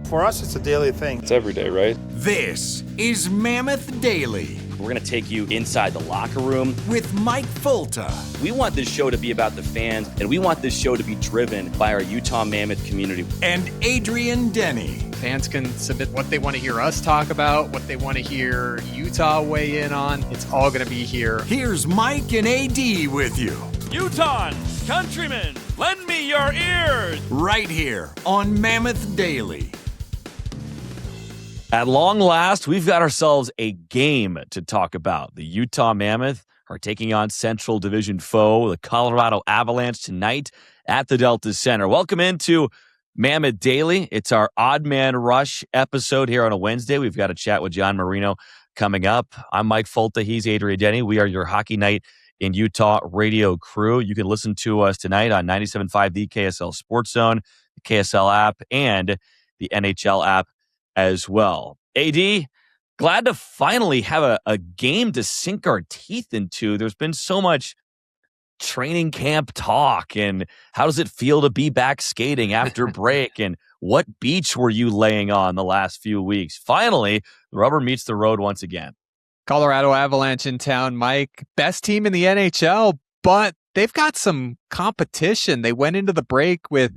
For us, it's a daily thing. It's every day, right? This is Mammoth Daily We're going to take you inside the locker room with Mike Fulta. We want this show to be about the fans, and we want this show to be driven by our Utah Mammoth community. And Adrian Denny. Fans can submit what they want to hear us talk about, what they want to hear Utah weigh in on. It's all going to be here. Here's Mike and AD with you. Utahns, countrymen, lend me your ears. Right here on Mammoth Daily. At long last, we've got ourselves a game to talk about. The Utah Mammoth are taking on Central Division foe, the Colorado Avalanche, tonight at the Delta Center. Welcome into Mammoth Daily. It's our Odd Man Rush episode here on a Wednesday. We've got a chat with John Marino coming up. I'm Mike Fulta. He's Adrian Denny. We are your Hockey Night in Utah radio crew. You can listen to us tonight on 97.5, the KSL Sports Zone, the KSL app, and the NHL app as well. AD, glad to finally have a game to sink our teeth into. There's been so much training camp talk, and how does it feel to be back skating after break, and what beach were you laying on the last few weeks? Finally, the rubber meets the road once again. Colorado Avalanche in town, Mike. Best team in the NHL, but they've got some competition. They went into the break with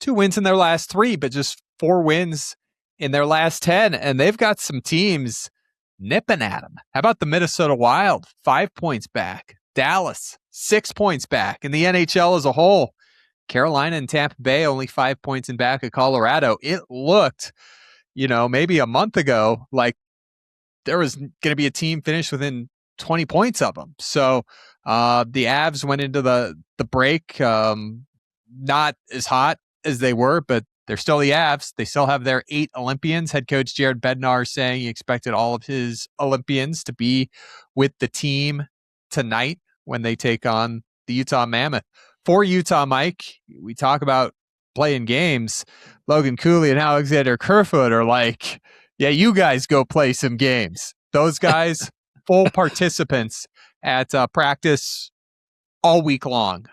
2 wins in their last 3, but just 4 wins in their last 10, and they've got some teams nipping at them. How about the Minnesota Wild? 5 points back. Dallas, 6 points back. In the NHL as a whole, Carolina and Tampa Bay only 5 points in back of Colorado. It looked, maybe a month ago, like there was going to be a team finished within 20 points of them. So the Avs went into the break not as hot as they were, but they're still the Avs. They still have their 8 Olympians. Head coach Jared Bednar saying he expected all of his Olympians to be with the team tonight when they take on the Utah Mammoth. For Utah, Mike, we talk about playing games. Logan Cooley and Alexander Kerfoot are like, yeah, you guys go play some games. Those guys, full participants at practice all week long.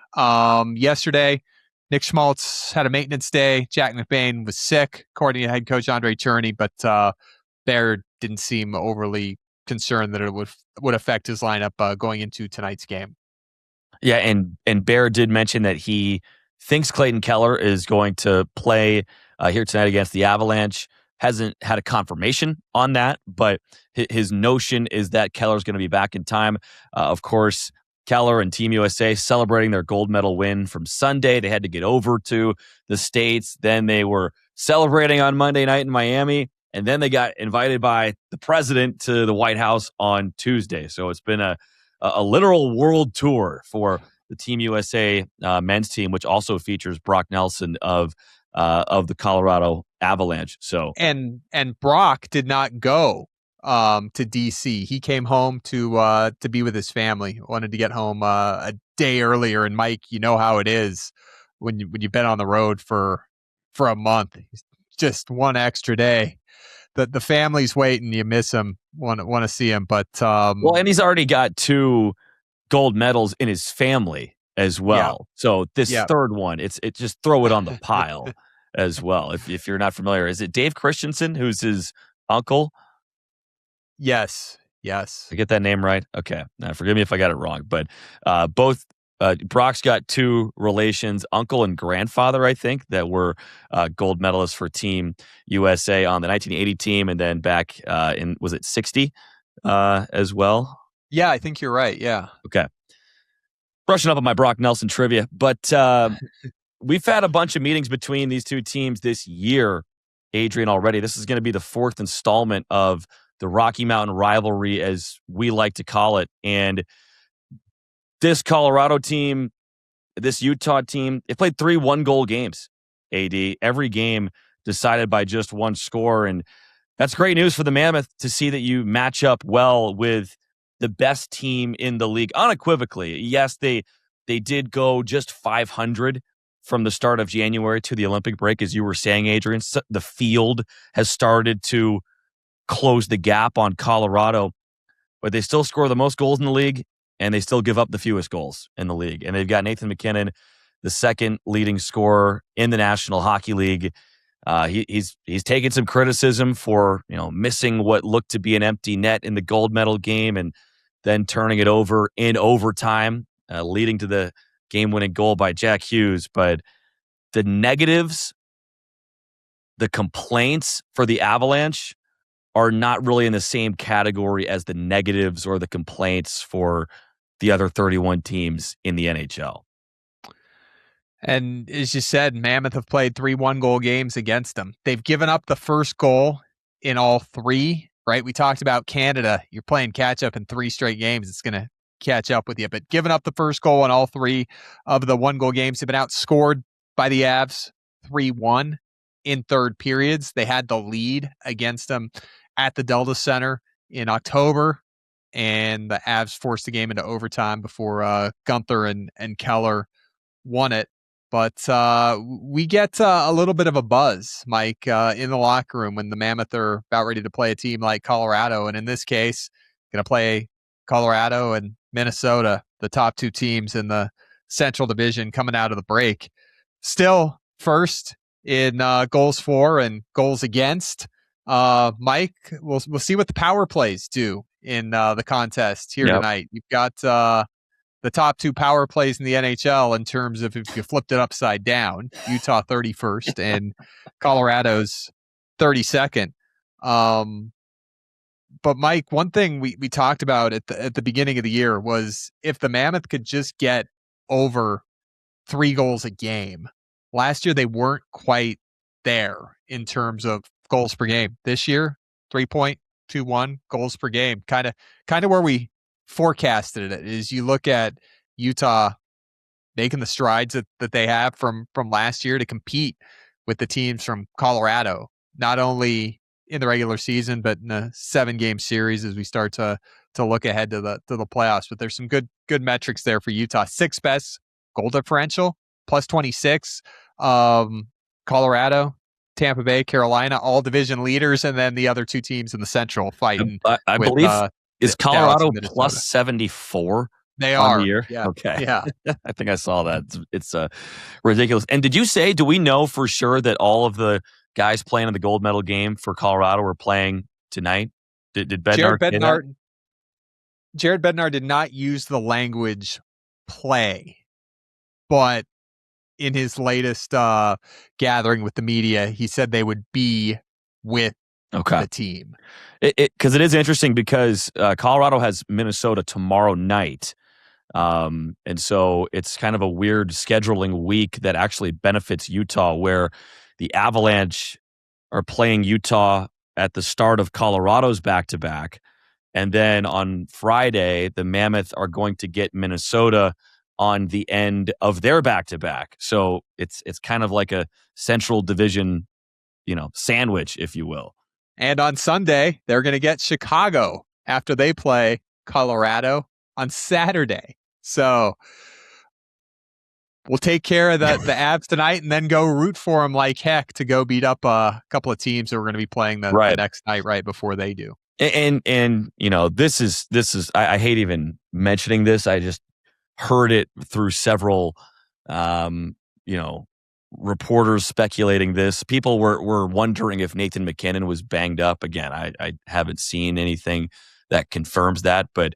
Yesterday, Nick Schmaltz had a maintenance day. Jack McBain was sick, according to head coach Andre Cherney, but Bear didn't seem overly concerned that it would affect his lineup going into tonight's game. Yeah, and Bear did mention that he thinks Clayton Keller is going to play here tonight against the Avalanche. Hasn't had a confirmation on that, but his notion is that Keller's going to be back in time. Of course, Keller and Team USA celebrating their gold medal win from Sunday. They had to get over to the States. Then they were celebrating on Monday night in Miami. And then they got invited by the president to the White House on Tuesday. So it's been a literal world tour for the Team USA men's team, which also features Brock Nelson of the Colorado Avalanche. So and Brock did not go to DC. He came home to be with his family. Wanted to get home a day earlier. And Mike, you know how it is when you've been on the road for a month. Just one extra day. The family's waiting. You miss him. Want to see him, but well, and he's already got 2 gold medals in his family as well. Yeah. So this third one, it's just throw it on the pile as well. If you're not familiar, is it Dave Christensen who's his uncle? Yes. I get that name right? Okay. Now, forgive me if I got it wrong, but both Brock's got 2 relations, uncle and grandfather, I think, that were gold medalists for Team USA on the 1980 team, and then back in, was it 60 as well? Yeah, I think you're right. Yeah. Okay. Brushing up on my Brock Nelson trivia, but we've had a bunch of meetings between these 2 teams this year, Adrian, already. This is going to be the 4th installment of the Rocky Mountain rivalry, as we like to call it. And this Colorado team, this Utah team, they played 3 one-goal games, AD. Every game decided by just 1 score. And that's great news for the Mammoth to see that you match up well with the best team in the league unequivocally. Yes, they did go just 500 from the start of January to the Olympic break, as you were saying, Adrian. The field has started to close the gap on Colorado, but they still score the most goals in the league, and they still give up the fewest goals in the league. And they've got Nathan MacKinnon, the second leading scorer in the National Hockey League. He's taken some criticism for missing what looked to be an empty net in the gold medal game and then turning it over in overtime, leading to the game-winning goal by Jack Hughes. But the negatives, the complaints for the Avalanche are not really in the same category as the negatives or the complaints for the other 31 teams in the NHL. And as you said, Mammoth have played 3 one-goal games against them. They've given up the first goal in all 3, right? We talked about Canada. You're playing catch-up in 3 straight games. It's going to catch up with you. But giving up the first goal in all 3 of the one-goal games, they've been outscored by the Avs 3-1 in third periods. They had the lead against them at the Delta Center in October, and the Avs forced the game into overtime before Gunther and Keller won it. But we get a little bit of a buzz, Mike, in the locker room when the Mammoth are about ready to play a team like Colorado. And in this case, going to play Colorado and Minnesota, the top 2 teams in the Central Division coming out of the break. Still first in goals for and goals against. Mike, we'll see what the power plays do in the contest here tonight. You've got the top 2 power plays in the NHL in terms of if you flipped it upside down, Utah 31st and Colorado's 32nd. But Mike, one thing we talked about at the beginning of the year was if the Mammoth could just get over 3 goals a game. Last year, they weren't quite there in terms of goals per game. This year, 3.21 goals per game, kind of where we forecasted it. Is you look at Utah making the strides that they have from last year to compete with the teams from Colorado, not only in the regular season but in a 7-game series as we start to look ahead to the playoffs. But there's some good metrics there for Utah. 6th best goal differential, plus 26. Colorado, Tampa Bay, Carolina, all division leaders, and then the other 2 teams in the Central fighting. I believe is Colorado plus 74. They are. The year? Yeah. Okay. Yeah. I think I saw that. It's ridiculous. And do we know for sure that all of the guys playing in the gold medal game for Colorado were playing tonight? Did Bednar? Jared Bednar did not use the language play, but in his latest gathering with the media, he said they would be with the team. Because it is interesting because Colorado has Minnesota tomorrow night. And so it's kind of a weird scheduling week that actually benefits Utah, where the Avalanche are playing Utah at the start of Colorado's back-to-back. And then on Friday, the Mammoth are going to get Minnesota on the end of their back-to-back. So it's kind of like a Central Division, sandwich, if you will. And on Sunday, they're going to get Chicago after they play Colorado on Saturday. So we'll take care of the Avs tonight and then go root for them like heck to go beat up a couple of teams that are going to be playing the next night right before they do. And this is I hate even mentioning this. I just heard it through several reporters speculating this. People were wondering if Nathan MacKinnon was banged up. Again, I haven't seen anything that confirms that, but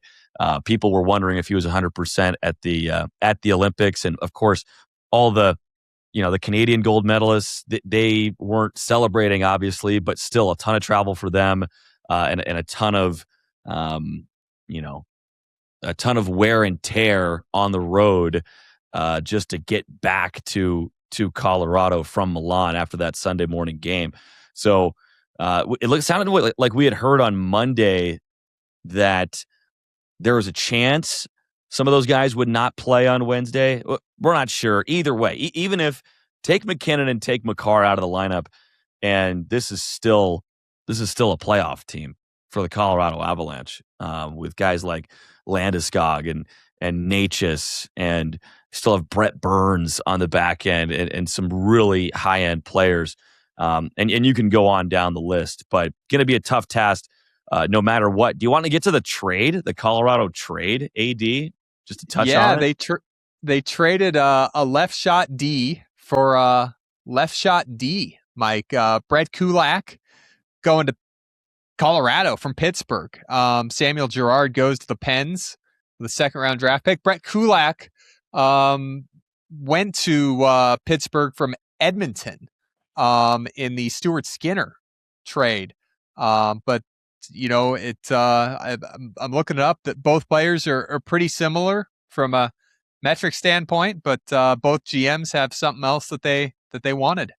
people were wondering if he was 100% at the Olympics. And of course, all the Canadian gold medalists, they weren't celebrating, obviously, but still a ton of travel for them, and a ton of wear and tear on the road just to get back to Colorado from Milan after that Sunday morning game. So it sounded like we had heard on Monday that there was a chance some of those guys would not play on Wednesday. We're not sure. Either way, even if take McKinnon and take Makar out of the lineup, and this is still a playoff team for the Colorado Avalanche, with guys like Landeskog and Natchez, and still have Brett Burns on the back end, and some really high end players. And you can go on down the list, but going to be a tough task no matter what. Do you want to get to the Colorado trade, AD? Just to touch on it? Yeah, they traded a left shot D for a left shot D Mike. Brett Kulak going to Colorado from Pittsburgh. Samuel Girard goes to the Pens with a second-round draft pick. Brett Kulak went to Pittsburgh from Edmonton in the Stuart Skinner trade. But I'm looking it up that both players are pretty similar from a metric standpoint, but both GMs have something else that they wanted.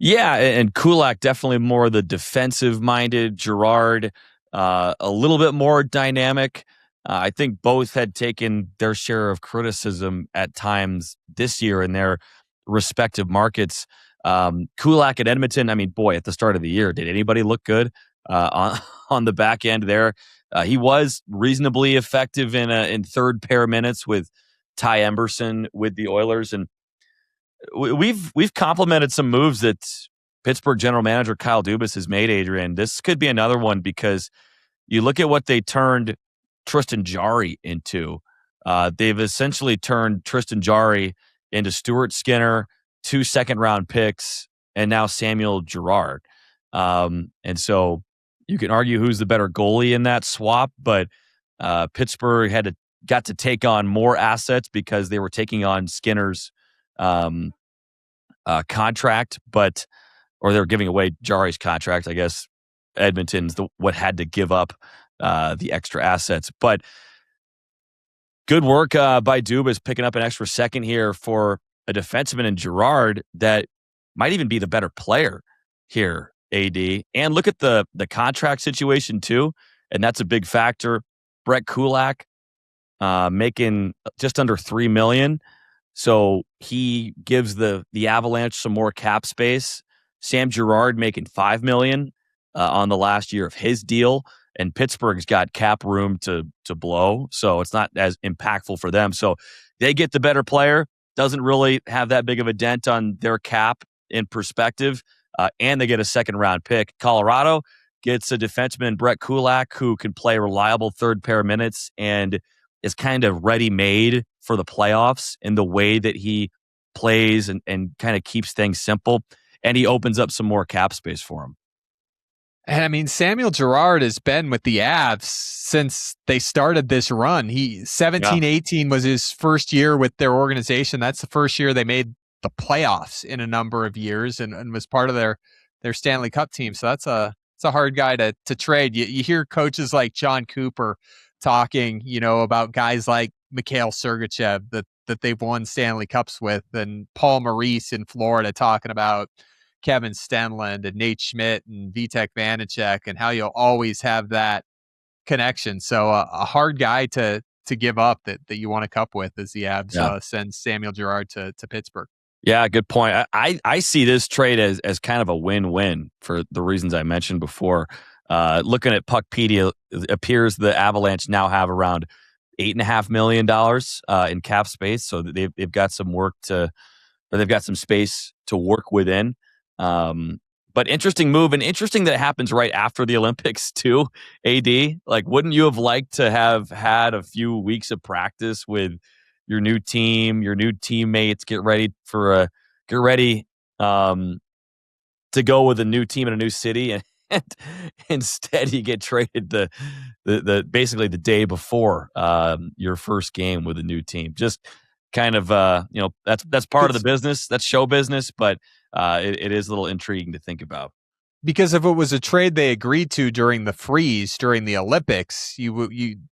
Yeah, and Kulak definitely more the defensive-minded. Girard a little bit more dynamic. I think both had taken their share of criticism at times this year in their respective markets. Kulak at Edmonton, I mean, boy, at the start of the year, did anybody look good on the back end there? He was reasonably effective in third pair minutes with Ty Emberson with the Oilers, and we've complimented some moves that Pittsburgh general manager Kyle Dubas has made, Adrian. This could be another one because you look at what they turned Tristan Jarry into. They've essentially turned Tristan Jarry into Stuart Skinner, 2 second-round picks, and now Samuel Girard. And so you can argue who's the better goalie in that swap, but Pittsburgh got to take on more assets because they were taking on Skinner's contract, or they were giving away Jarry's contract. I guess Edmonton's what had to give up the extra assets. But good work by Dubas picking up an extra second here for a defenseman in Girard that might even be the better player here, AD. And look at the contract situation too, and that's a big factor. Brett Kulak making just under $3 million. So he gives the Avalanche some more cap space. Sam Girard making $5 million on the last year of his deal, and Pittsburgh's got cap room to blow, so it's not as impactful for them. So they get the better player, doesn't really have that big of a dent on their cap in perspective, and they get a second-round pick. Colorado gets a defenseman, Brett Kulak, who can play reliable third-pair minutes and is kind of ready-made for the playoffs in the way that he plays and kind of keeps things simple. And he opens up some more cap space for him. And I mean, Samuel Girard has been with the Avs since they started this run. 18 was his first year with their organization. That's the first year they made the playoffs in a number of years and was part of their Stanley Cup team. So it's a hard guy to trade. You hear coaches like John Cooper talking, about guys like Mikhail Sergachev that they've won Stanley Cups with, and Paul Maurice in Florida talking about Kevin Stenlund and Nate Schmidt and Vitek Vanacek, and how you'll always have that connection. So a hard guy to give up that you want to cup with as the Avs send Samuel Girard to Pittsburgh. Yeah, good point. I see this trade as kind of a win-win for the reasons I mentioned before. Looking at Puckpedia, it appears the Avalanche now have around $8.5 million in cap space, so they've got some they've got some space to work within. But interesting move, and interesting that it happens right after the Olympics too, AD. Like, wouldn't you have liked to have had a few weeks of practice with your new team, your new teammates, get ready to go with a new team in a new city, and instead you get traded the basically the day before your first game with a new team. Just kind of that's part of the business. That's show business, but it is a little intriguing to think about. Because if it was a trade they agreed to during the freeze during the Olympics,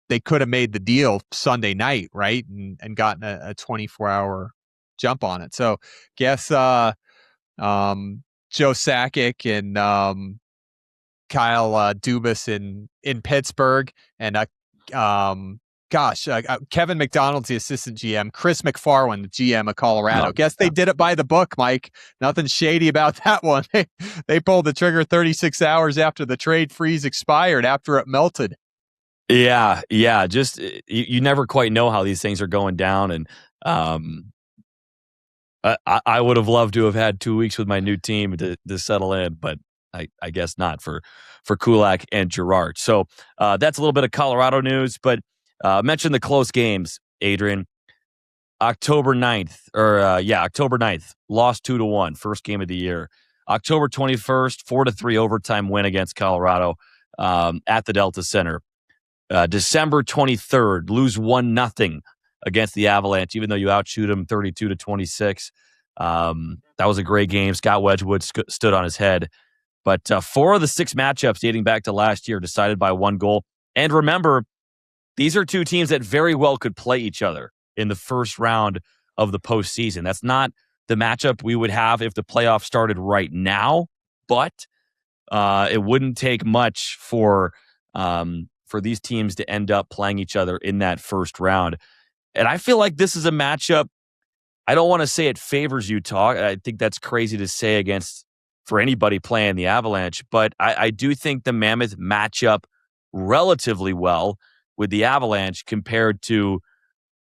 they could have made the deal Sunday night, right, and gotten a 24-hour jump on it. So guess Joe Sakic and Kyle Dubas in Pittsburgh, and Kevin McDonald's the assistant GM, Chris McFarland, the GM of Colorado. Guess they did it by the book, Mike. Nothing shady about that one. They pulled the trigger 36 hours after the trade freeze expired, after it melted. Yeah. Just you never quite know how these things are going down, and I would have loved to have had 2 weeks with my new team to settle in, but I guess not for Kulak and Girard. So that's a little bit of Colorado news, but mention the close games, Adrian. October 9th, lost 2-1, first game of the year. October 21st, 4-3 overtime win against Colorado at the Delta Center. December 23rd, lose 1-0 against the Avalanche, even though you outshoot them 32-26. That was a great game. Scott Wedgwood stood on his head. But 4 of the 6 matchups dating back to last year decided by 1 goal. And remember, these are 2 teams that very well could play each other in the first round of the postseason. That's not the matchup we would have if the playoffs started right now, but it wouldn't take much for these teams to end up playing each other in that first round. And I feel like this is a matchup. I don't want to say it favors Utah. I think that's crazy to say for anybody playing the Avalanche, but I do think the Mammoth match up relatively well with the Avalanche compared to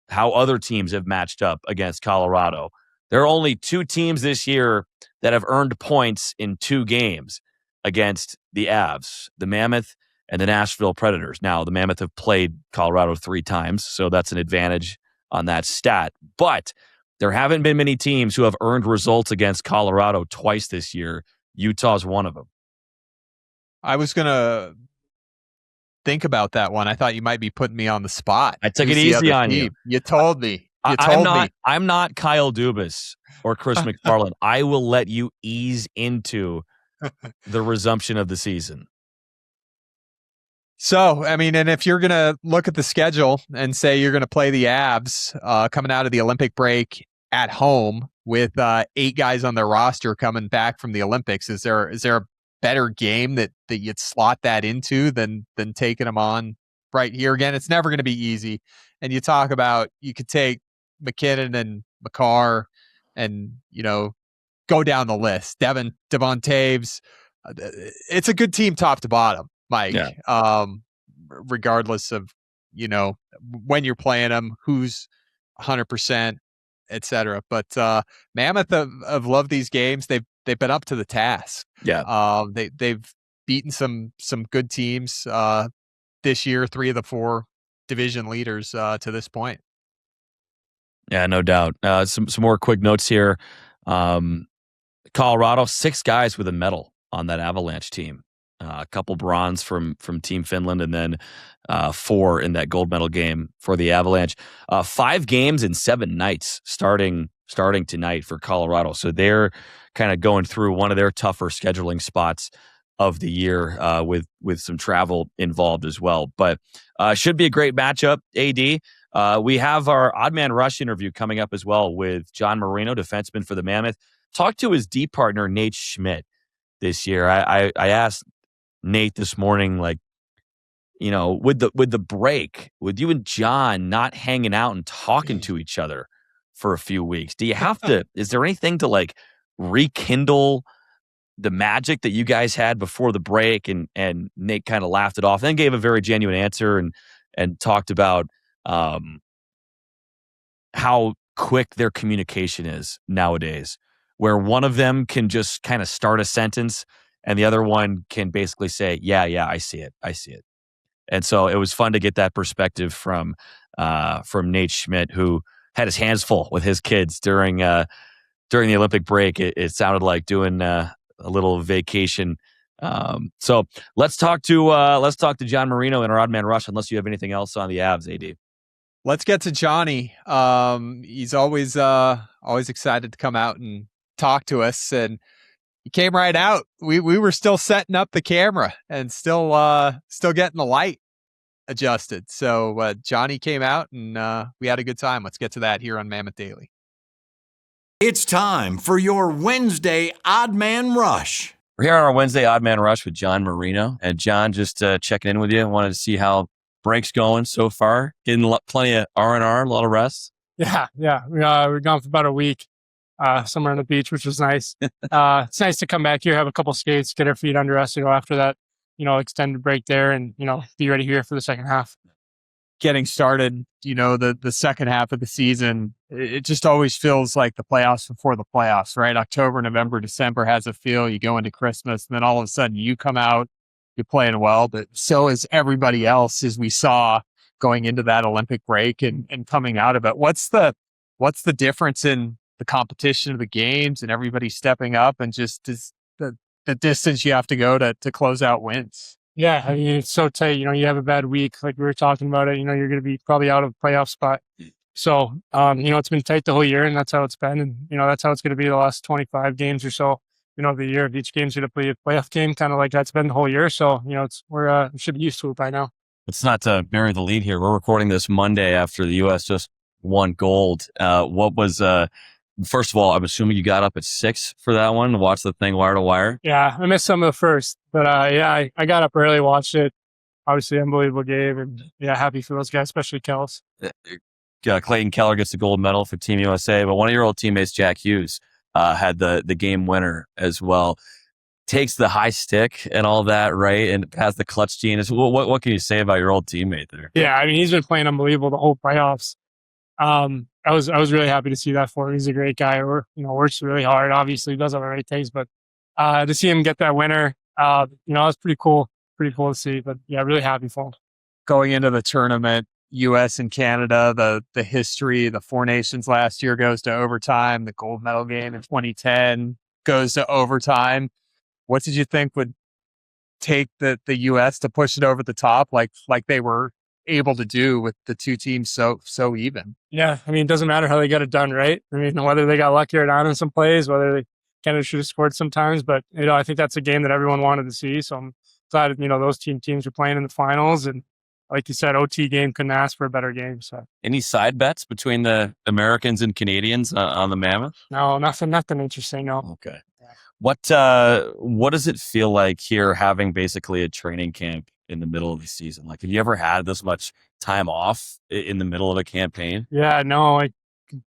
how other teams have matched up against Colorado. There are only 2 teams this year that have earned points in 2 games against the Avs, the Mammoth and the Nashville Predators. Now, the Mammoth have played Colorado 3 times, so that's an advantage on that stat. But there haven't been many teams who have earned results against Colorado twice this year. Utah's one of them. I was going to think about that one. I thought you might be putting me on the spot. I took it easy on you. You told me. I'm not Kyle Dubas or Chris McFarland. I will let you ease into the resumption of the season. So, I mean, and if you're going to look at the schedule and say you're going to play the Avs coming out of the Olympic break at home with 8 guys on their roster coming back from the Olympics, is there a better game that you'd slot that into than taking them on right here? Again, it's never going to be easy. And you talk about, you could take McKinnon and Makar and, go down the list. Devon Taves. It's a good team top to bottom, Mike. Yeah. Regardless of, when you're playing them, who's 100%, et cetera. But Mammoth have loved these games. They've been up to the task. Yeah. They've beaten some good teams this year, 3 of the 4 division leaders to this point. Yeah, no doubt. Some more quick notes here. Colorado, 6 guys with a medal on that Avalanche team. A couple bronze from Team Finland, and then 4 in that gold medal game for the Avalanche. 5 games in 7 nights starting tonight for Colorado. So they're kind of going through one of their tougher scheduling spots of the year with some travel involved as well. But should be a great matchup, AD. We have our Oddman Rush interview coming up as well with John Marino, defenseman for the Mammoth. Talked to his D partner, Nate Schmidt, this year. I asked Nate this morning, with the break, with you and John not hanging out and talking to each other for a few weeks, do you have to, is there anything to rekindle the magic that you guys had before the break? And Nate kind of laughed it off, then gave a very genuine answer and talked about how quick their communication is nowadays, where one of them can just kind of start a sentence and the other one can basically say, yeah, I see it. And so it was fun to get that perspective from Nate Schmidt, who had his hands full with his kids during the Olympic break. It sounded like doing a little vacation. So let's talk to John Marino in our Odd Man Rush, unless you have anything else on the Avs, AD. Let's get to Johnny. He's always excited to come out and talk to us, and he came right out. We were still setting up the camera and still getting the light adjusted. So Johnny came out and we had a good time. Let's get to that here on Mammoth Daily. It's time for your Wednesday Odd Man Rush. We're here on our Wednesday Odd Man Rush with John Marino. And John, just checking in with you. I wanted to see how break's going so far. Getting plenty of R&R, a lot of rest. Yeah. We're gone for about a week. Somewhere on the beach, which was nice. It's nice to come back here, have a couple skates, get our feet under us, after that, extended break there, and, be ready here for the second half. Getting started, the second half of the season, it just always feels like the playoffs before the playoffs, right? October, November, December has a feel. You go into Christmas, and then all of a sudden you come out, you're playing well, but so is everybody else, as we saw going into that Olympic break and coming out of it. What's the difference in the competition of the games and everybody stepping up, and just does the distance you have to go to close out wins. Yeah, I mean, it's so tight. You have a bad week, like we were talking about it. You're going to be probably out of playoff spot. So, it's been tight the whole year, and that's how it's been. And, that's how it's going to be the last 25 games or so. The year of each game's going to play a playoff game, kind of like that's been the whole year. So, we should be used to it by now. Let's not bury the lead here. We're recording this Monday after the U.S. just won gold. What was, first of all, I'm assuming you got up at 6 for that one to watch the thing wire to wire? Yeah, I missed some of the first, but I got up early, watched it. Obviously, unbelievable game, and happy for those guys, especially Kels. Clayton Keller gets the gold medal for Team USA, but one of your old teammates, Jack Hughes, had the game winner as well. Takes the high stick and all that, right? And has the clutch gene. What can you say about your old teammate there? Yeah, I mean, he's been playing unbelievable the whole playoffs. I was really happy to see that for him. He's a great guy. Works really hard. Obviously, does have the right takes, but to see him get that winner, it was pretty cool. Pretty cool to see. But yeah, really happy for him. Going into the tournament, U.S. and Canada, the history, the Four Nations last year goes to overtime. The gold medal game in 2010 goes to overtime. What did you think would take the U.S. to push it over the top like they were able to do with the two teams so even? Yeah, I mean, it doesn't matter how they got it done, right? I mean, whether they got lucky or not in some plays, whether Canada should have scored sometimes, but I think that's a game that everyone wanted to see. So I'm glad those teams are playing in the finals, and like you said, OT game couldn't ask for a better game. So any side bets between the Americans and Canadians on the Mammoth? No, nothing interesting. No. Okay. What does it feel like here having basically a training camp in the middle of the season? Like, have you ever had this much time off in the middle of a campaign? Yeah, no, like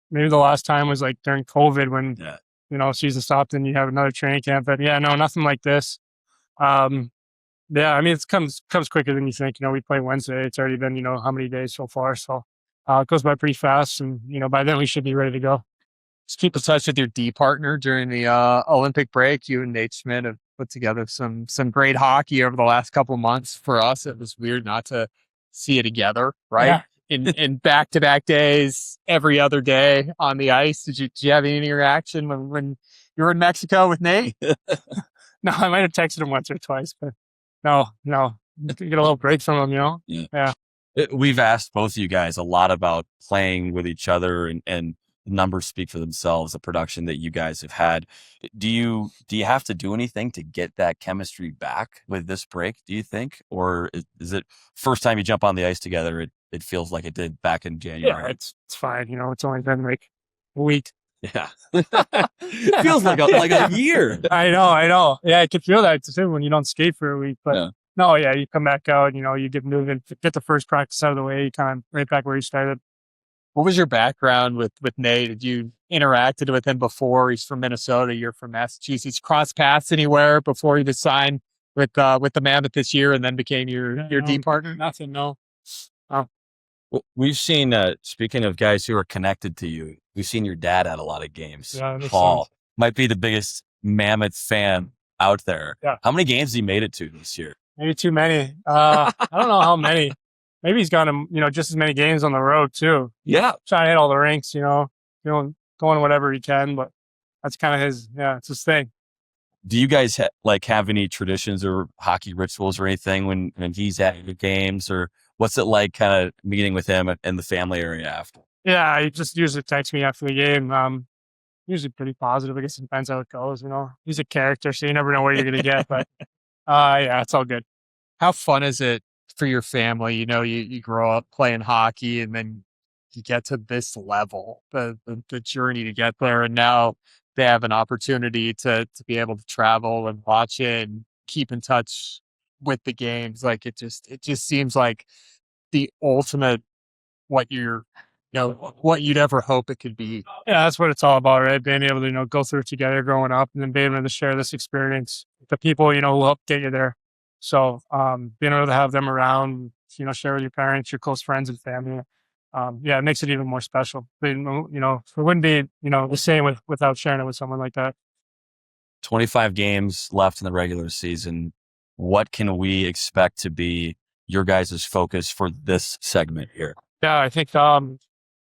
maybe the last time was like during COVID when, season stopped and you have another training camp. But yeah, no, nothing like this. Yeah, I mean, it comes quicker than you think. We play Wednesday. It's already been, how many days so far. So it goes by pretty fast. And, by then we should be ready to go. Just keep in touch with your D partner during the Olympic break. You and Nate Schmidt have put together some great hockey over the last couple of months. For us, it was weird not to see you together, right? Yeah. In back-to-back days, every other day on the ice. Did you have any interaction when you were in Mexico with Nate? No, I might have texted him once or twice, but no. Get a little break from him, Yeah. We've asked both of you guys a lot about playing with each other and numbers speak for themselves, the production that you guys have had. Do you have to do anything to get that chemistry back with this break, do you think? Or is it first time you jump on the ice together, it feels like it did back in January? Yeah, it's fine. It's only been like a week. Yeah. It feels like a year. I know. Yeah, I can feel that too when you don't skate for a week. But yeah. No, yeah, you come back out, you get moving, get the first practice out of the way, you kind of right back where you started. What was your background with Nate? Did you interacted with him before? He's from Minnesota. You're from Massachusetts. Cross paths anywhere before you signed with the Mammoth this year and then became your D partner? Nothing, no. Well, we've seen, speaking of guys who are connected to you, we've seen your dad at a lot of games. Yeah, Paul might be the biggest Mammoth fan out there. Yeah. How many games he made it to this year? Maybe too many. I don't know how many. Maybe he's gone to, just as many games on the road too. Yeah. Trying to hit all the rinks, going whatever he can, but that's kind of it's his thing. Do you guys have any traditions or hockey rituals or anything when he's at your games, or what's it like kind of meeting with him in the family area after? Yeah, he just usually texts me after the game. Usually pretty positive. I guess it depends how it goes, He's a character, so you never know what you're going to get, but yeah, it's all good. How fun is it for your family? You grow up playing hockey and then you get to this level, the journey to get there. And now they have an opportunity to be able to travel and watch it and keep in touch with the games. Like it just seems like the ultimate, what you'd ever hope it could be. Yeah, that's what it's all about, right? Being able to, go through it together growing up and then being able to share this experience with the people, who help get you there. So, being able to have them around, share with your parents, your close friends and family. It makes it even more special. But, it wouldn't be, the same without sharing it with someone like that. 25 games left in the regular season. What can we expect to be your guys' focus for this segment here? Yeah, I think, I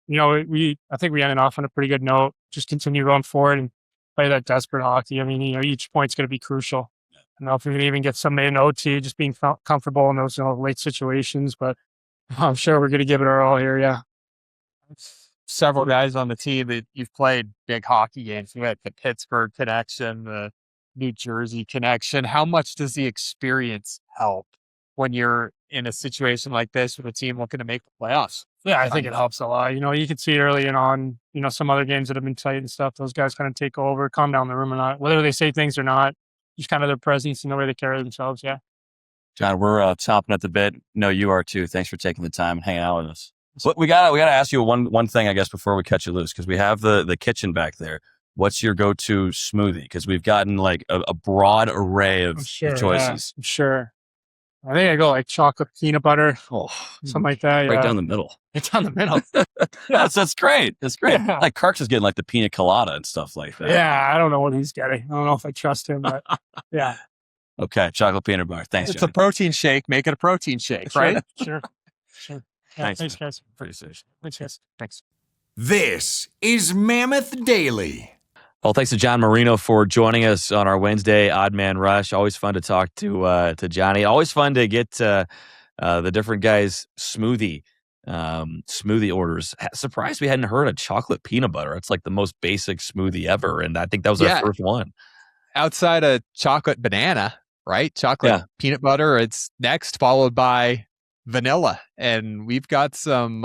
think we ended off on a pretty good note. Just continue going forward and play that desperate hockey. I mean, each point's going to be crucial. I don't know if we can even get somebody in OT, just being comfortable in those late situations, but I'm sure we're going to give it our all here. Yeah. Several guys on the team that you've played big hockey games with, the Pittsburgh connection, the New Jersey connection. How much does the experience help when you're in a situation like this with a team looking to make the playoffs? Yeah, I think it helps a lot. You can see early and on, some other games that have been tight and stuff, those guys kind of take over, calm down the room or not, whether they say things or not, just kind of their presence and the way they carry themselves. Yeah. John, we're chomping at the bit. No, you are too. Thanks for taking the time and hanging out with us. But we gotta ask you one thing, I guess, before we cut you loose, because we have the kitchen back there. What's your go-to smoothie? Because we've gotten like a broad array of choices. Yeah, sure. I think I go like chocolate peanut butter, something like that. Right Yeah. down the middle. It's down the middle. That's great. That's great. Yeah. Like Kirk's is getting like the pina colada and stuff like that. Yeah, I don't know what he's getting. I don't know if I trust him, but yeah. Okay, chocolate peanut butter. Thanks, It's John. a protein shake. Make it a protein shake, right? Sure. Yeah, Thanks, thanks, guys. Pretty serious. Thanks, guys. Thanks. This is Mammoth Daily. Well, thanks to John Marino for joining us on our Wednesday Odd Man Rush. Always fun to talk to Johnny. Always fun to get the different guys' smoothie orders. Surprised we hadn't heard of chocolate peanut butter. It's like the most basic smoothie ever, and I think that was our first one. Outside of chocolate banana, right? Chocolate peanut butter. It's next, followed by vanilla, and we've got some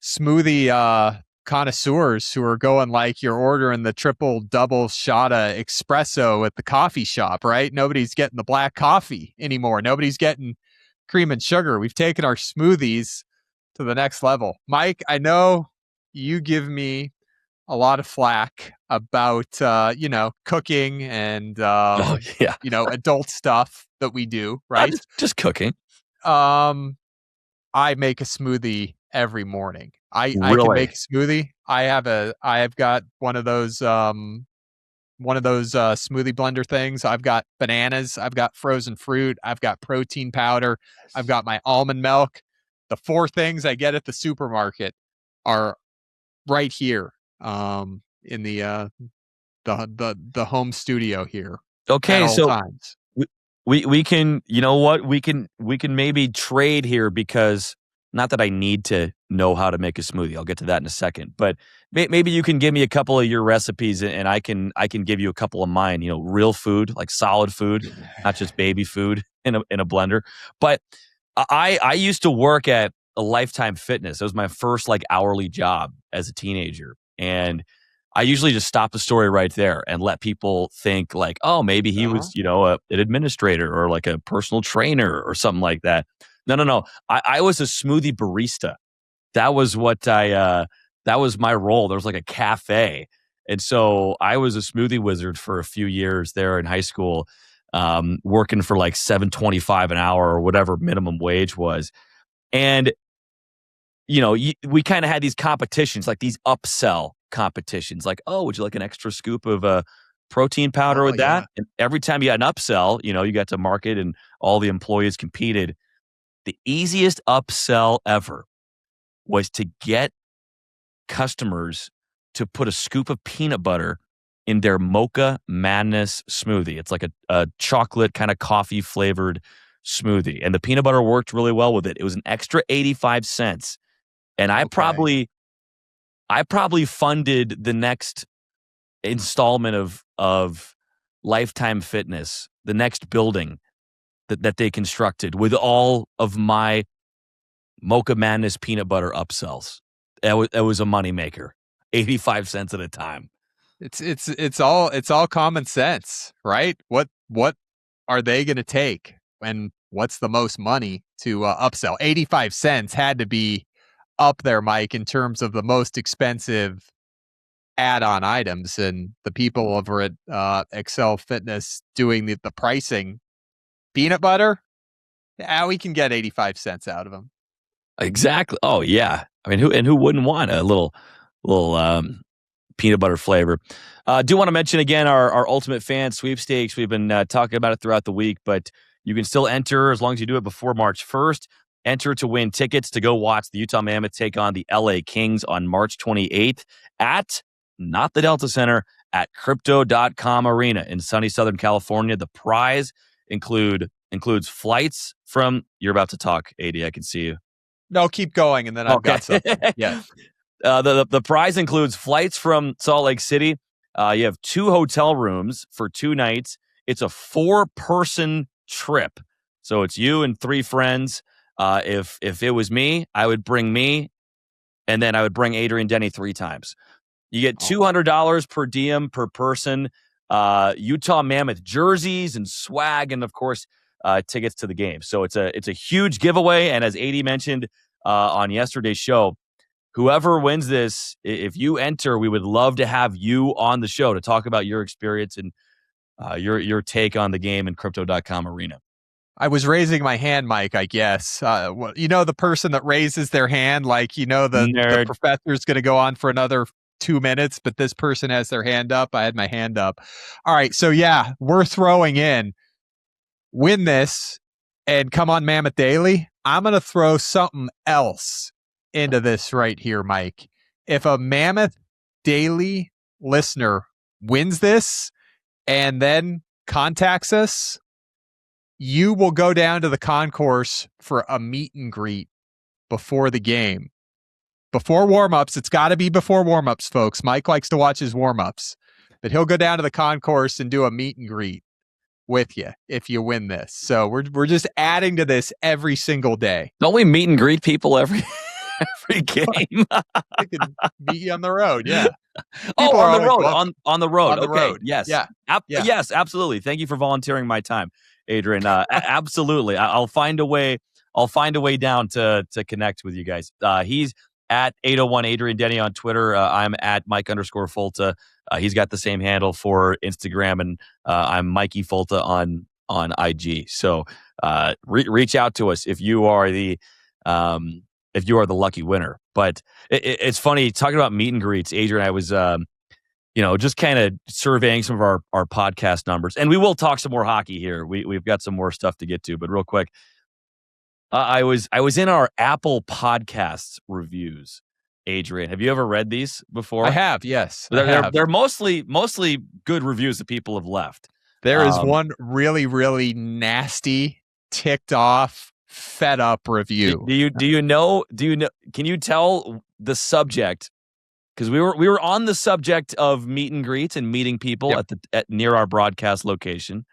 smoothie connoisseurs who are going like you're ordering the triple double shot of espresso at the coffee shop, right? Nobody's getting the black coffee anymore. Nobody's getting cream and sugar. We've taken our smoothies to the next level. Mike, I know you give me a lot of flack about cooking and adult stuff that we do, right? Just cooking. I make a smoothie every morning. I can Really? make a smoothie. I have got one of those smoothie blender things. I've got bananas, I've got frozen fruit, I've got protein powder, I've got my almond milk. The 4 things I get at the supermarket are right here in the home studio here. Okay, at all so times. we can, you know what? We can maybe trade here, because not that I need to know how to make a smoothie. I'll get to that in a second. But maybe you can give me a couple of your recipes, and I can give you a couple of mine. Real food, like solid food, not just baby food in a blender. But I used to work at a Lifetime Fitness. It was my first like hourly job as a teenager, and I usually just stop the story right there and let people think like, oh, maybe he was, an administrator or like a personal trainer or something like that. No. I was a smoothie barista. That was what that was my role. There was like a cafe. And so I was a smoothie wizard for a few years there in high school, working for like $7.25 an hour or whatever minimum wage was. And, we kind of had these competitions, like these upsell competitions, like, oh, would you like an extra scoop of protein powder with that? And every time you got an upsell, you got to market and all the employees competed. The easiest upsell ever was to get customers to put a scoop of peanut butter in their Mocha Madness smoothie. It's like a chocolate kind of coffee flavored smoothie. And the peanut butter worked really well with it. It was an extra 85 cents. And I probably funded the next installment of Lifetime Fitness, the next building that they constructed with all of my Mocha Madness peanut butter upsells. That was a moneymaker. 85 cents at a time. It's all common sense, right? What are they going to take, and what's the most money to upsell? 85 cents had to be up there, Mike, in terms of the most expensive add-on items, and the people over at Excel Fitness doing the pricing. Peanut butter, we can get 85 cents out of them. Exactly. Oh yeah. I mean, who wouldn't want a little peanut butter flavor? Do want to mention again our Ultimate Fan Sweepstakes. We've been talking about it throughout the week, but you can still enter as long as you do it before March 1st. Enter to win tickets to go watch the Utah Mammoth take on the LA Kings on March 28th at not the Delta Center, at Crypto.com Arena in sunny Southern California. The prize includes flights from, you're about to talk, AD, I can see you. No, keep going, and then I've got something. Yeah. The prize includes flights from Salt Lake City. You have 2 hotel rooms for 2 nights. It's a 4-person trip. So it's you and 3 friends. If it was me, I would bring me, and then I would bring Adrian Denny 3 times. You get $200 per diem per person, Utah Mammoth jerseys and swag, and of course, tickets to the game. So it's a huge giveaway. And as AD mentioned on yesterday's show, whoever wins this, if you enter, we would love to have you on the show to talk about your experience and your take on the game in Crypto.com Arena. I was raising my hand, Mike, I guess. The person that raises their hand, like, the professor's going to go on for another 2 minutes, but this person has their hand up. I had my hand up. All right. So yeah, we're throwing in win this and come on Mammoth Daily. I'm going to throw something else into this right here, Mike. If a Mammoth Daily listener wins this and then contacts us, you will go down to the concourse for a meet and greet before the game. Before warm-ups. It's got to be before warm-ups, folks. Mike likes to watch his warm-ups. But he'll go down to the concourse and do a meet and greet with you if you win this. So we're just adding to this every single day. Don't we meet and greet people every game? I can meet you on the road, yeah. On the road. On the road. On the okay. road. Yes. Yeah. Yes, absolutely. Thank you for volunteering my time, Adrian. Absolutely. I'll find a way down to connect with you guys. He's at 801 Adrian Denny on Twitter. I'm at Mike_Folta. He's got the same handle for Instagram, and I'm Mikey Folta on IG. So reach out to us if you are the lucky winner. But it's funny talking about meet and greets. Adrian, I was just kind of surveying some of our podcast numbers, and we will talk some more hockey here. We've got some more stuff to get to, but real quick. I was in our Apple Podcasts reviews, Adrian. Have you ever read these before? I have, yes. They're mostly good reviews that people have left. There is one really, really nasty, ticked off, fed up review. Do you know? Can you tell the subject? Because we were on the subject of meet and greets and meeting people at near our broadcast location,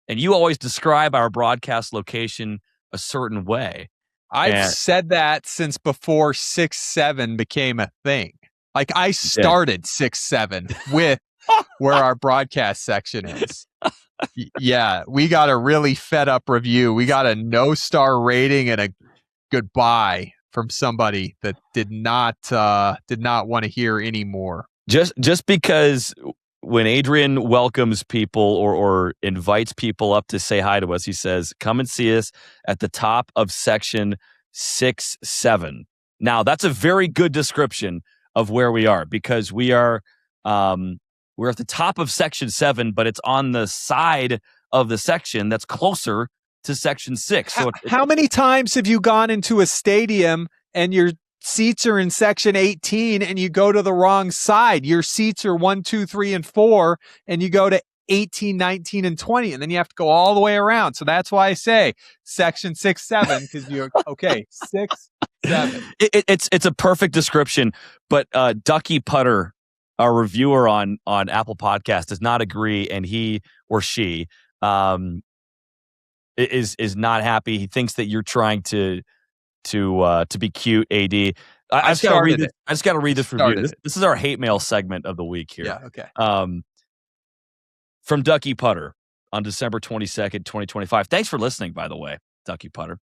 and you always describe our broadcast location a certain way. I've said that since before 6-7 became a thing. Like I started 6-7 with where our broadcast section is. Yeah, we got a really fed up review. We got a no-star rating and a goodbye from somebody that did not want to hear anymore. Just because when Adrian welcomes people or invites people up to say hi to us, he says, come and see us at the top of section 6-7. Now, that's a very good description of where we are, because we're at the top of section 7, but it's on the side of the section that's closer to section 6. So how many times have you gone into a stadium and your seats are in section 18 and you go to the wrong side? Your seats are 1, 2, 3, and 4, and you go to 18, 19, and 20, and then you have to go all the way around. So that's why I say section 6-7, because you're okay. 6-7. It's a perfect description, but Ducky Putter, our reviewer on Apple Podcast, does not agree, and he or she is not happy. He thinks that you're trying to be cute, AD. I just got to read this review. This is our hate mail segment of the week here. Yeah, okay. From Ducky Putter on December 22nd, 2025. Thanks for listening, by the way, Ducky Putter.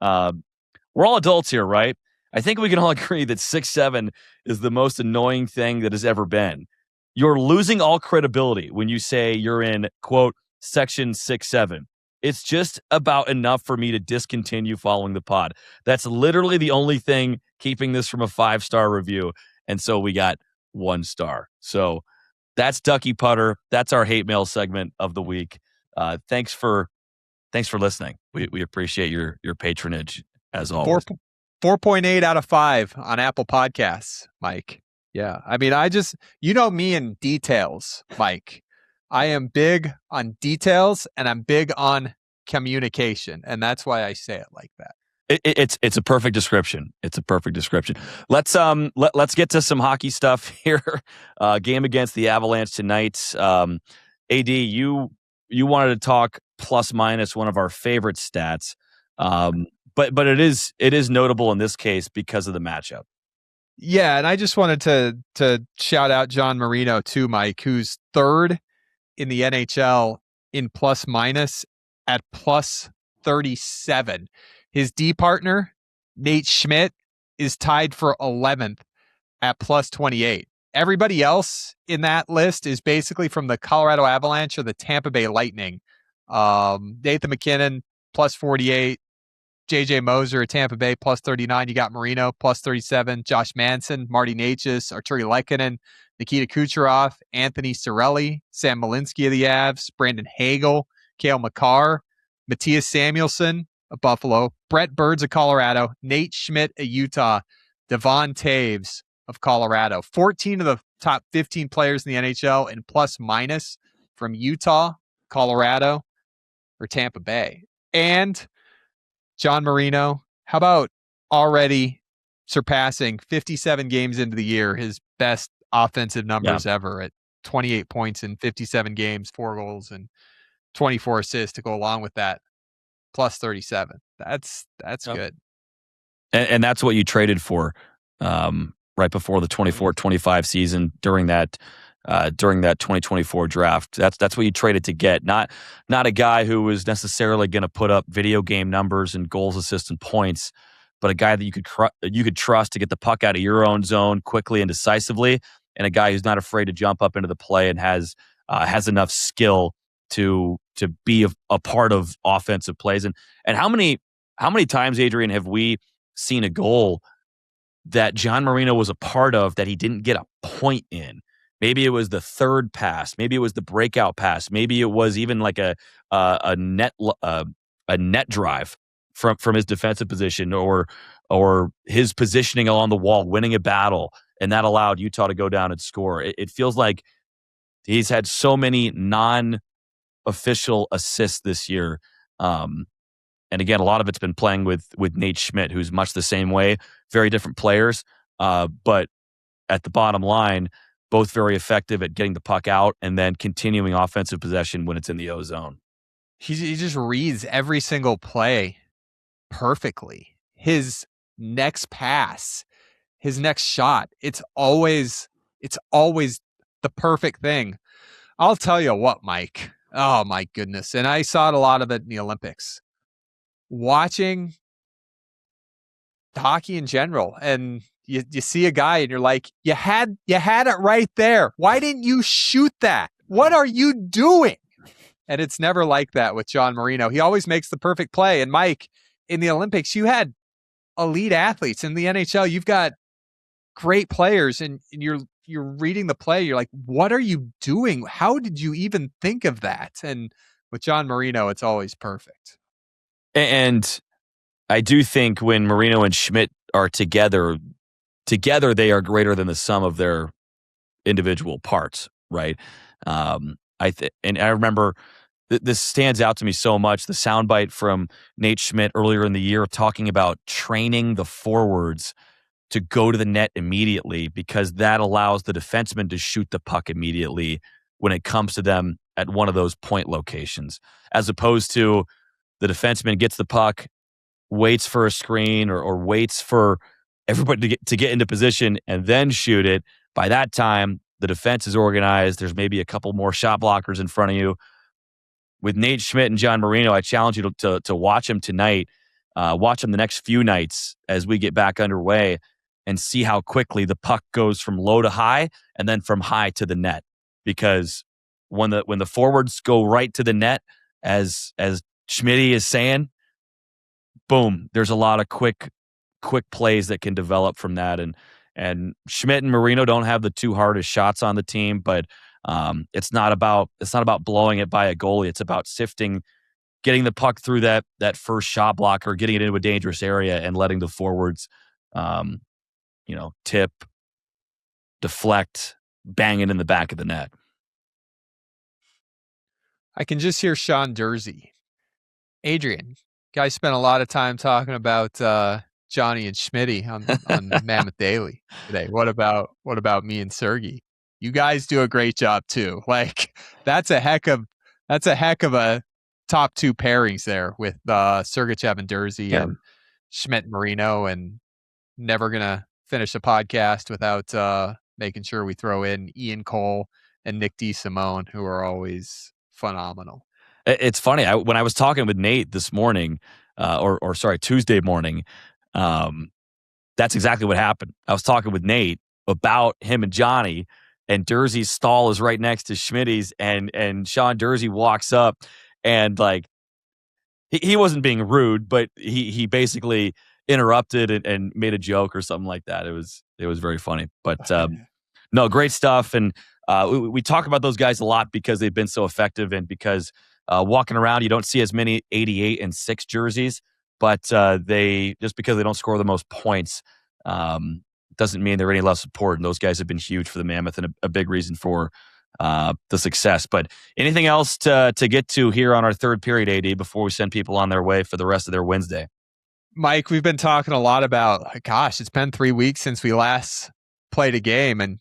We're all adults here, right? I think we can all agree that 6-7 is the most annoying thing that has ever been. You're losing all credibility when you say you're in, quote, section 6-7. It's just about enough for me to discontinue following the pod. That's literally the only thing keeping this from a 5-star review. And so we got 1 star. So that's Ducky Putter. That's our hate mail segment of the week. Thanks for listening. We appreciate your patronage as always. 4.8 out of 5 on Apple Podcasts, Mike. Yeah. I mean, you know me in details, Mike. I am big on details and I'm big on communication. And that's why I say it like that. It's a perfect description. It's a perfect description. Let's get to some hockey stuff here. Game against the Avalanche tonight. AD, you wanted to talk plus minus, one of our favorite stats. But it is notable in this case because of the matchup. Yeah, and I just wanted to shout out John Marino too, Mike, who's third in the NHL in plus minus at plus 37. His D partner, Nate Schmidt, is tied for 11th at plus 28. Everybody else in that list is basically from the Colorado Avalanche or the Tampa Bay Lightning. Nathan McKinnon, plus 48. JJ Moser at Tampa Bay, plus 39. You got Marino, plus 37. Josh Manson, Marty Necas, Arturi Lehkonen, Nikita Kucherov, Anthony Cirelli, Sam Malinsky of the Avs, Brandon Hagel, Cale Makar, Matthias Samuelsson of Buffalo, Brett Birds of Colorado, Nate Schmidt of Utah, Devon Taves of Colorado. 14 of the top 15 players in the NHL in plus minus from Utah, Colorado, or Tampa Bay. And John Marino, how about already surpassing 57 games into the year, his best offensive numbers ever at 28 points in 57 games, 4 goals, and 24 assists to go along with that, plus 37. That's good. And that's what you traded for right before the 24-25 season during that 2024 draft. That's what you traded to get. Not a guy who was necessarily going to put up video game numbers and goals, assists, and points, but a guy that you could trust to get the puck out of your own zone quickly and decisively, and a guy who's not afraid to jump up into the play and has enough skill to be a part of offensive plays. And how many times, Adrian, have we seen a goal that John Marino was a part of that he didn't get a point in? Maybe it was the third pass. Maybe it was the breakout pass. Maybe it was even like a net drive from his defensive position or his positioning along the wall, winning a battle, and that allowed Utah to go down and score. It feels like he's had so many non-official assists this year. And again, a lot of it's been playing with Nate Schmidt, who's much the same way. Very different players, but at the bottom line, both very effective at getting the puck out and then continuing offensive possession when it's in the O zone. He just reads every single play perfectly. His next pass, his next shot, it's always the perfect thing. I'll tell you what, Mike. Oh my goodness. And I saw a lot of it in the Olympics. Watching hockey in general, and you see a guy and you're like, you had it right there. Why didn't you shoot that? What are you doing? And it's never like that with John Marino. He always makes the perfect play. And Mike, in the Olympics, you had elite athletes. In the NHL, you've got great players, and you're reading the play. You're like, what are you doing? How did you even think of that? And with John Marino, it's always perfect. And I do think when Marino and Schmidt are together they are greater than the sum of their individual parts, right? And I remember this stands out to me so much. The soundbite from Nate Schmidt earlier in the year talking about training the forwards to go to the net immediately because that allows the defenseman to shoot the puck immediately when it comes to them at one of those point locations, as opposed to the defenseman gets the puck, waits for a screen or waits for everybody to get into position and then shoot it. By that time, the defense is organized. There's maybe a couple more shot blockers in front of you. With Nate Schmidt and John Marino, I challenge you to watch him tonight, watch him the next few nights as we get back underway and see how quickly the puck goes from low to high and then from high to the net. Because when the forwards go right to the net, as Schmitty is saying, boom, there's a lot of quick plays that can develop from that. And Schmidt and Marino don't have the two hardest shots on the team, but it's not about blowing it by a goalie. It's about sifting, getting the puck through that first shot blocker, getting it into a dangerous area, and letting the forwards, tip, deflect, bang it in the back of the net. I can just hear Sean Dursey. Adrian, guys spent a lot of time talking about Johnny and Schmitty on Mammoth Daily today. What about me and Sergey? You guys do a great job too. Like that's a heck of a top two pairings there with Sergachev and Dursey and Schmidt and Marino, and never gonna finish a podcast without making sure we throw in Ian Cole and Nick DeSimone, who are always phenomenal. It's funny. When I was talking with Nate this morning, Tuesday morning, that's exactly what happened. I was talking with Nate about him and Johnny, and Dursey's stall is right next to Schmitty's, and Sean Dursey walks up and like he wasn't being rude, but he basically interrupted and made a joke or something like that. It was very funny. But no, great stuff. And we talk about those guys a lot because they've been so effective, and because walking around you don't see as many 88 and 6 jerseys, but they just because they don't score the most points doesn't mean they're any less important. Those guys have been huge for the Mammoth and a big reason for the success. But anything else to get to here on our third period, AD, before we send people on their way for the rest of their Wednesday? Mike, we've been talking a lot about, gosh, it's been 3 weeks since we last played a game, and,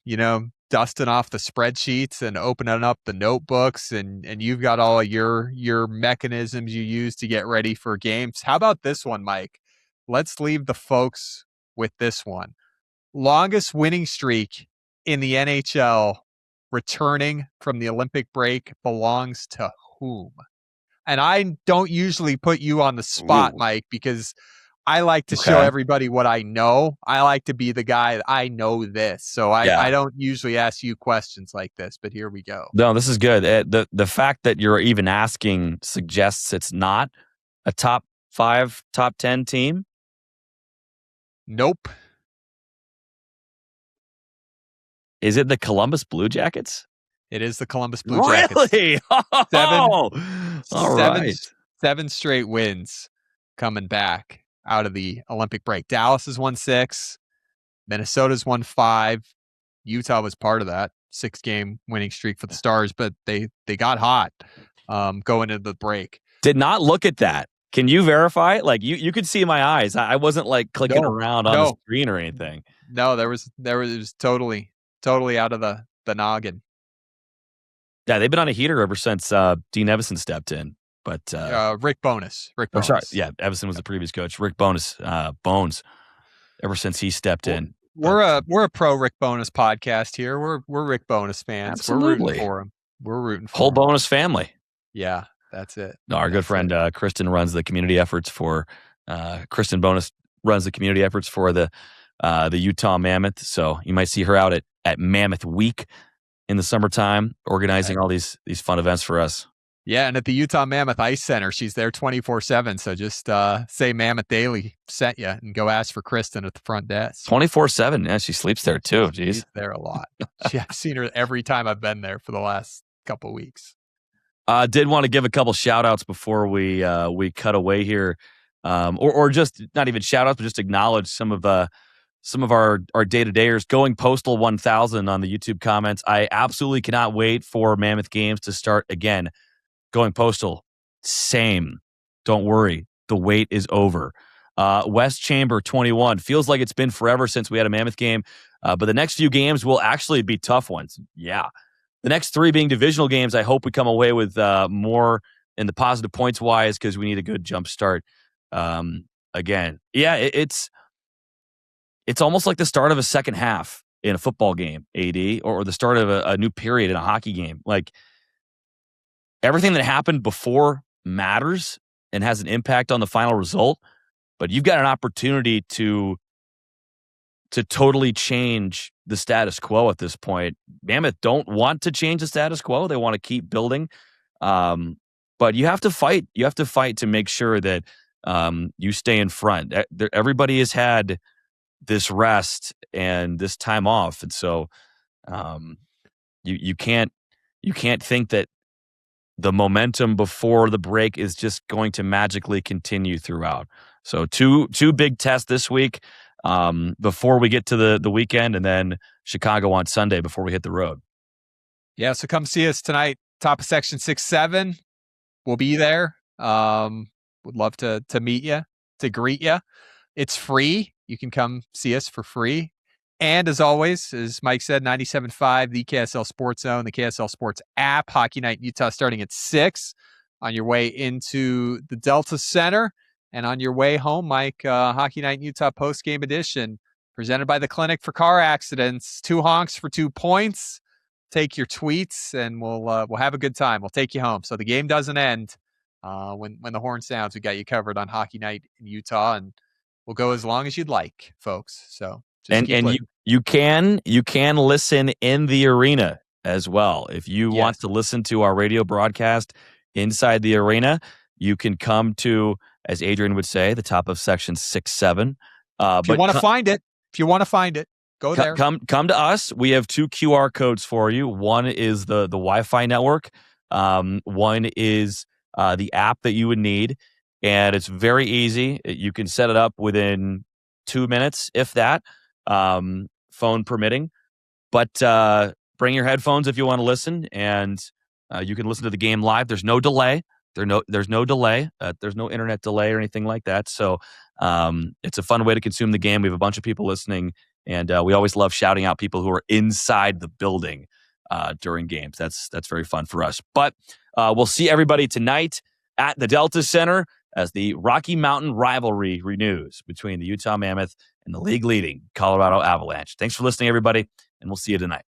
dusting off the spreadsheets and opening up the notebooks, and you've got all of your mechanisms you use to get ready for games. How about this one, Mike? Let's leave the folks with this one. Longest winning streak in the NHL returning from the Olympic break belongs to whom? And I don't usually put you on the spot, Mike, because I like to show everybody what I know. I like to be the guy, I know this. So I don't usually ask you questions like this, but here we go. No, this is good. The fact that you're even asking suggests it's not a top 5, top 10 team. Nope. Is it the Columbus Blue Jackets? It is the Columbus Blue Jackets. Really? All right. 7 straight wins coming back out of the Olympic break. Dallas has won 6. Minnesota's won 5. Utah was part of that 6-game winning streak for the Stars, but they got hot going into the break. Did not look at that. Can you verify? Like you could see my eyes. I wasn't like clicking around on the screen or anything. No, it was totally out of the noggin. Yeah, they've been on a heater ever since Dean Evison stepped in. But Rick Bowness. I'm sorry. Yeah, Evison was the previous coach. Rick Bowness, Bones, ever since he stepped in. We're a pro Rick Bowness podcast here. We're Rick Bowness fans. Absolutely. We're rooting for him. We're rooting for whole him. Bonus family. Yeah, that's it. No, our good friend Kristen runs the community efforts for Kristen Bonus runs the community efforts for the Utah Mammoth. So you might see her out at Mammoth Week in the summertime, organizing all these fun events for us. Yeah, and at the Utah Mammoth Ice Center, she's there 24/7. So just say Mammoth Daily sent you and go ask for Kristen at the front desk. 24/7. Yeah, she sleeps there too. Jeez, she's there a lot. I've seen her every time I've been there for the last couple of weeks. Did want to give a couple shout outs before we cut away here, or just not even shout outs, but just acknowledge some of our day-to-dayers. Going Postal 1000 on the YouTube comments. I absolutely cannot wait for Mammoth games to start again. Going Postal, same. Don't worry. The wait is over. West Chamber 21. Feels like it's been forever since we had a Mammoth game, but the next few games will actually be tough ones. Yeah. The next 3 being divisional games. I hope we come away with more in the positive points-wise because we need a good jump start. Again, yeah, it's almost like the start of a second half in a football game, AD, or the start of a new period in a hockey game. Like, everything that happened before matters and has an impact on the final result, but you've got an opportunity to totally change the status quo at this point. Mammoth don't want to change the status quo. They want to keep building. But you have to fight. You have to fight to make sure that you stay in front. Everybody has had this rest and this time off. And so you can't think that the momentum before the break is just going to magically continue throughout. So two big tests this week. before we get to the weekend, and then Chicago on Sunday before we hit the road. Yeah, so come see us tonight, top of section 6-7. We'll be there. Would love to meet you, to greet you. It's free. You can come see us for free. And as always, as Mike said, 97.5, the KSL Sports Zone, the KSL Sports app, Hockey Night in Utah starting at 6 on your way into the Delta Center. And on your way home, Mike, Hockey Night in Utah post-game edition presented by the Clinic for Car Accidents. 2 honks for 2 points. Take your tweets and we'll have a good time. We'll take you home. So the game doesn't end. When the horn sounds, we got you covered on Hockey Night in Utah, and we'll go as long as you'd like, folks. So you can listen in the arena as well. If you want to listen to our radio broadcast inside the arena, you can come to, as Adrian would say, the top of section 6-7. If you want to find it, go there. Come to us. We have 2 QR codes for you. One is the Wi-Fi network. One is the app that you would need, and it's very easy. You can set it up within 2 minutes, if that, phone permitting. But bring your headphones if you want to listen, and you can listen to the game live. There's no delay. There's no delay. There's no internet delay or anything like that. So it's a fun way to consume the game. We have a bunch of people listening, and we always love shouting out people who are inside the building during games. That's very fun for us. But we'll see everybody tonight at the Delta Center as the Rocky Mountain rivalry renews between the Utah Mammoth and the league-leading Colorado Avalanche. Thanks for listening, everybody, and we'll see you tonight.